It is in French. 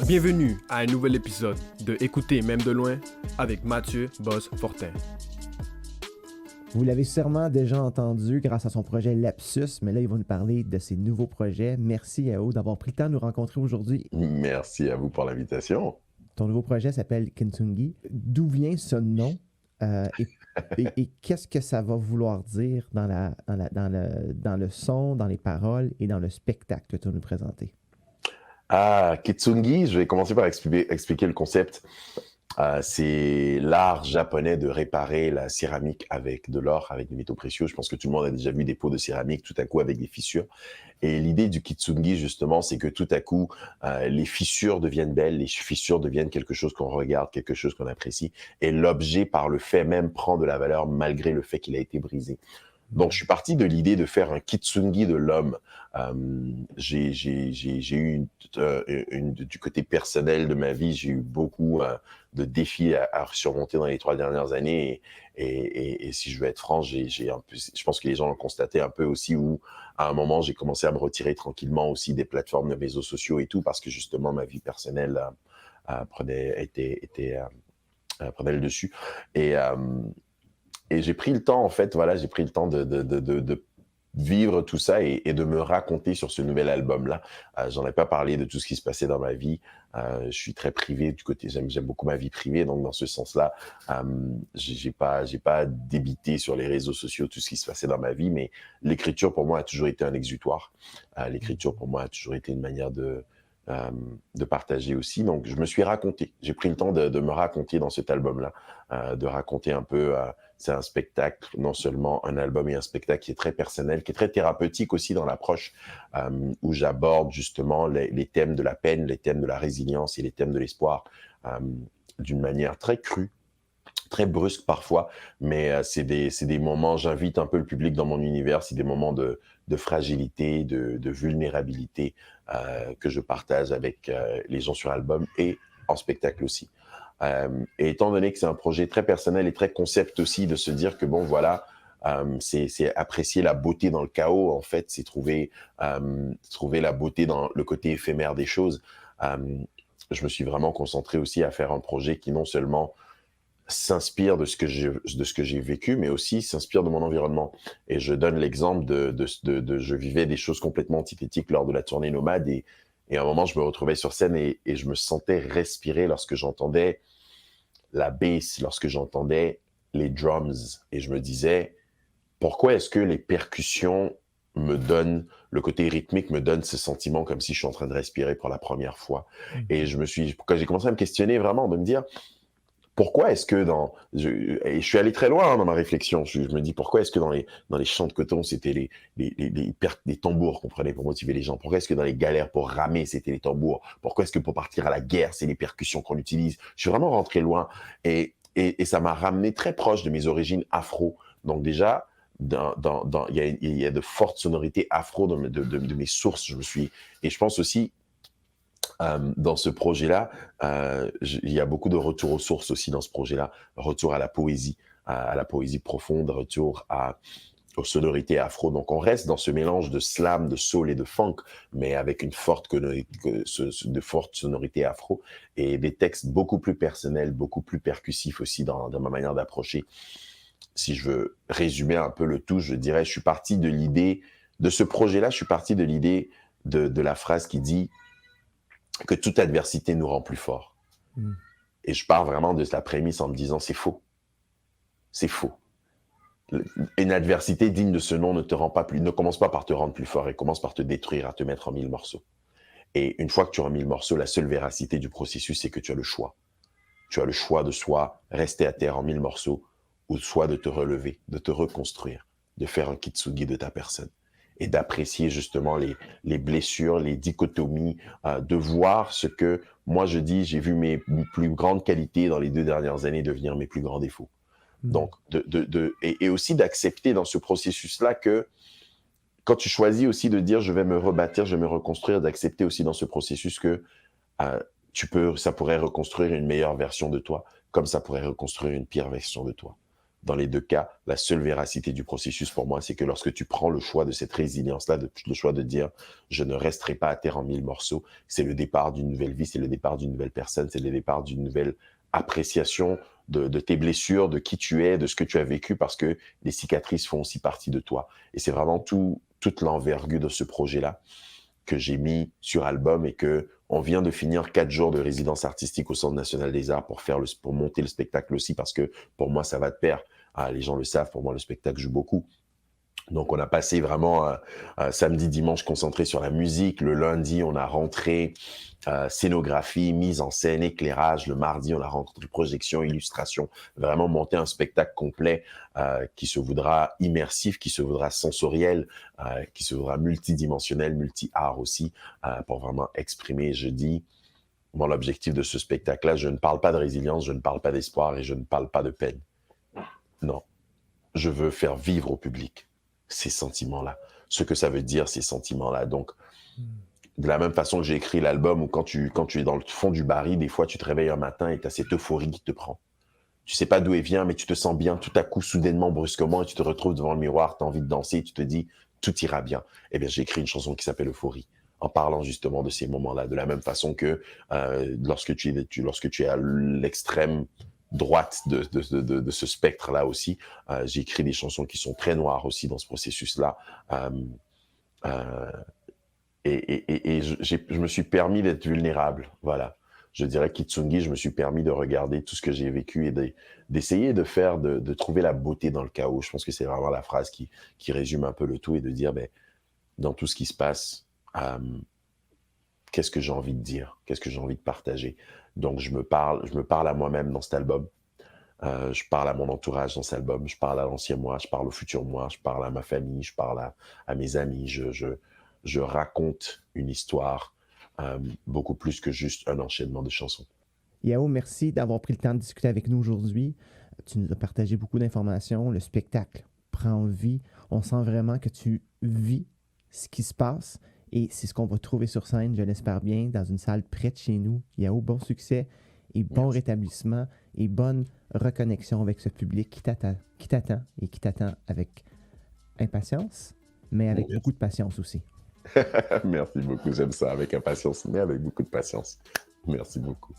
Bienvenue à un nouvel épisode de Écouter même de loin avec Mathieu Boss-Fortin. Vous l'avez sûrement déjà entendu grâce à son projet Lapsus, mais là, il va nous parler de ses nouveaux projets. Merci, Yao, d'avoir pris le temps de nous rencontrer aujourd'hui. Merci à vous pour l'invitation. Ton nouveau projet s'appelle Kintsungi. D'où vient ce nom et qu'est-ce que ça va vouloir dire dans le son, dans les paroles et dans le spectacle que tu vas nous présenter? Kitsungi, je vais commencer par expliquer le concept. C'est l'art japonais de réparer la céramique avec de l'or, avec des métaux précieux. Je pense que tout le monde a déjà vu des pots de céramique tout à coup avec des fissures. Et l'idée du kitsungi, justement, c'est que tout à coup, les fissures deviennent belles, les fissures deviennent quelque chose qu'on regarde, quelque chose qu'on apprécie. Et l'objet, par le fait même, prend de la valeur malgré le fait qu'il a été brisé. Donc, je suis parti de l'idée de faire un kitsungi de l'homme. J'ai eu du côté personnel de ma vie, j'ai eu beaucoup de défis à surmonter dans les 3 dernières années. Et si je veux être franc, je pense que les gens l'ont constaté un peu aussi où, à un moment, j'ai commencé à me retirer tranquillement aussi des plateformes de réseaux sociaux et tout, parce que justement, ma vie personnelle prenait le dessus. Et j'ai pris le temps, en fait, voilà, j'ai pris le temps de vivre tout ça et de me raconter sur ce nouvel album-là. J'en ai pas parlé de tout ce qui se passait dans ma vie. Je suis très privé du côté, j'aime beaucoup ma vie privée, donc dans ce sens-là, j'ai pas débité sur les réseaux sociaux tout ce qui se passait dans ma vie, mais l'écriture pour moi a toujours été un exutoire. L'écriture pour moi a toujours été une manière de partager aussi. Donc, je me suis raconté. J'ai pris le temps de me raconter dans cet album-là, de raconter un peu. C'est un spectacle, non seulement un album et un spectacle qui est très personnel, qui est très thérapeutique aussi dans l'approche, où j'aborde justement les thèmes de la peine, les thèmes de la résilience et les thèmes de l'espoir d'une manière très crue, très brusque parfois, mais c'est des moments, j'invite un peu le public dans mon univers, c'est des moments de fragilité, de vulnérabilité que je partage avec les gens sur album et en spectacle aussi. Et étant donné que c'est un projet très personnel et très concept aussi, de se dire que bon voilà, c'est apprécier la beauté dans le chaos, en fait, c'est trouver la beauté dans le côté éphémère des choses. Je me suis vraiment concentré aussi à faire un projet qui non seulement s'inspire de ce que j'ai vécu, mais aussi s'inspire de mon environnement. Et je donne l'exemple je vivais des choses complètement antithétiques lors de la tournée Nomade et à un moment, je me retrouvais sur scène et je me sentais respirer lorsque j'entendais la bass, lorsque j'entendais les drums. Et je me disais, pourquoi est-ce que les percussions le côté rythmique me donne ce sentiment comme si je suis en train de respirer pour la première fois. Et quand j'ai commencé à me questionner vraiment, de me dire, pourquoi est-ce que et je suis allé très loin dans ma réflexion, je me dis pourquoi est-ce que dans les champs de coton, c'était les tambours qu'on prenait pour motiver les gens? Pourquoi est-ce que dans les galères pour ramer, c'était les tambours? Pourquoi est-ce que pour partir à la guerre, c'est les percussions qu'on utilise? Je suis vraiment rentré loin et ça m'a ramené très proche de mes origines afro. Donc déjà, il y a de fortes sonorités afro de mes sources. Et je pense aussi, dans ce projet-là, il y a beaucoup de retour aux sources aussi dans ce projet-là. Retour à la poésie profonde, retour aux sonorités afro. Donc on reste dans ce mélange de slam, de soul et de funk, mais avec de fortes sonorités afro et des textes beaucoup plus personnels, beaucoup plus percussifs aussi dans ma manière d'approcher. Si je veux résumer un peu le tout, je dirais, je suis parti de l'idée de ce projet-là, je suis parti de l'idée de la phrase qui dit que toute adversité nous rend plus forts. Et je pars vraiment de la prémisse en me disant, c'est faux. C'est faux. Une adversité digne de ce nom ne commence pas par te rendre plus fort, elle commence par te détruire, à te mettre en 1000 morceaux. Et une fois que tu as en 1000 morceaux, la seule véracité du processus, c'est que tu as le choix. Tu as le choix de soit rester à terre en 1000 morceaux, ou soit de te relever, de te reconstruire, de faire un kitsugi de ta personne. Et d'apprécier justement les blessures, les dichotomies, de voir ce que, moi je dis, j'ai vu mes plus grandes qualités dans les 2 dernières années devenir mes plus grands défauts. Donc, et aussi d'accepter dans ce processus-là que, quand tu choisis aussi de dire, je vais me rebâtir, je vais me reconstruire, d'accepter aussi dans ce processus que ça pourrait reconstruire une meilleure version de toi, comme ça pourrait reconstruire une pire version de toi. dans les deux cas, la seule véracité du processus pour moi, c'est que lorsque tu prends le choix de cette résilience-là, le choix de dire « je ne resterai pas à terre en 1000 morceaux », c'est le départ d'une nouvelle vie, c'est le départ d'une nouvelle personne, c'est le départ d'une nouvelle appréciation de tes blessures, de qui tu es, de ce que tu as vécu, parce que les cicatrices font aussi partie de toi. Et c'est vraiment toute l'envergure de ce projet-là que j'ai mis sur album et que on vient de finir 4 jours de résidence artistique au Centre national des arts pour monter le spectacle aussi, parce que pour moi, ça va de pair. Ah, les gens le savent, pour moi, le spectacle joue beaucoup. Donc, on a passé vraiment samedi, dimanche concentré sur la musique. Le lundi, on a rentré scénographie, mise en scène, éclairage. Le mardi, on a rentré projection, illustration. Vraiment monter un spectacle complet qui se voudra immersif, qui se voudra sensoriel, qui se voudra multidimensionnel, multi-art aussi, pour vraiment exprimer, je dis, bon, l'objectif de ce spectacle-là, je ne parle pas de résilience, je ne parle pas d'espoir et je ne parle pas de peine. Non, je veux faire vivre au public ces sentiments-là, ce que ça veut dire, ces sentiments-là. Donc, de la même façon que j'ai écrit l'album, où quand tu es dans le fond du baril, des fois, tu te réveilles un matin et tu as cette euphorie qui te prend. Tu sais pas d'où elle vient, mais tu te sens bien tout à coup, soudainement, brusquement, et tu te retrouves devant le miroir, tu as envie de danser, et tu te dis, tout ira bien. Eh bien, j'ai écrit une chanson qui s'appelle Euphorie, en parlant justement de ces moments-là, de la même façon que lorsque tu es à l'extrême droite de ce spectre-là aussi, j'ai écrit des chansons qui sont très noires aussi dans ce processus-là. Euh, et je me suis permis d'être vulnérable, voilà. Je dirais Kitsungi, je me suis permis de regarder tout ce que j'ai vécu et d'essayer de trouver la beauté dans le chaos. Je pense que c'est vraiment la phrase qui résume un peu le tout et de dire, ben, dans tout ce qui se passe, qu'est-ce que j'ai envie de dire? Qu'est-ce que j'ai envie de partager? Donc, je me parle à moi-même dans cet album. Je parle à mon entourage dans cet album. Je parle à l'ancien moi, je parle au futur moi, je parle à ma famille, je parle à mes amis. Je raconte une histoire beaucoup plus que juste un enchaînement de chansons. Yao, merci d'avoir pris le temps de discuter avec nous aujourd'hui. Tu nous as partagé beaucoup d'informations. Le spectacle prend vie. On sent vraiment que tu vis ce qui se passe. Et c'est ce qu'on va trouver sur scène, je l'espère bien, dans une salle près de chez nous. Yao, bon succès et bon rétablissement et bonne reconnexion avec ce public qui t'attend et qui t'attend avec impatience, mais avec beaucoup de patience aussi. Merci beaucoup, j'aime ça, avec impatience, mais avec beaucoup de patience. Merci beaucoup.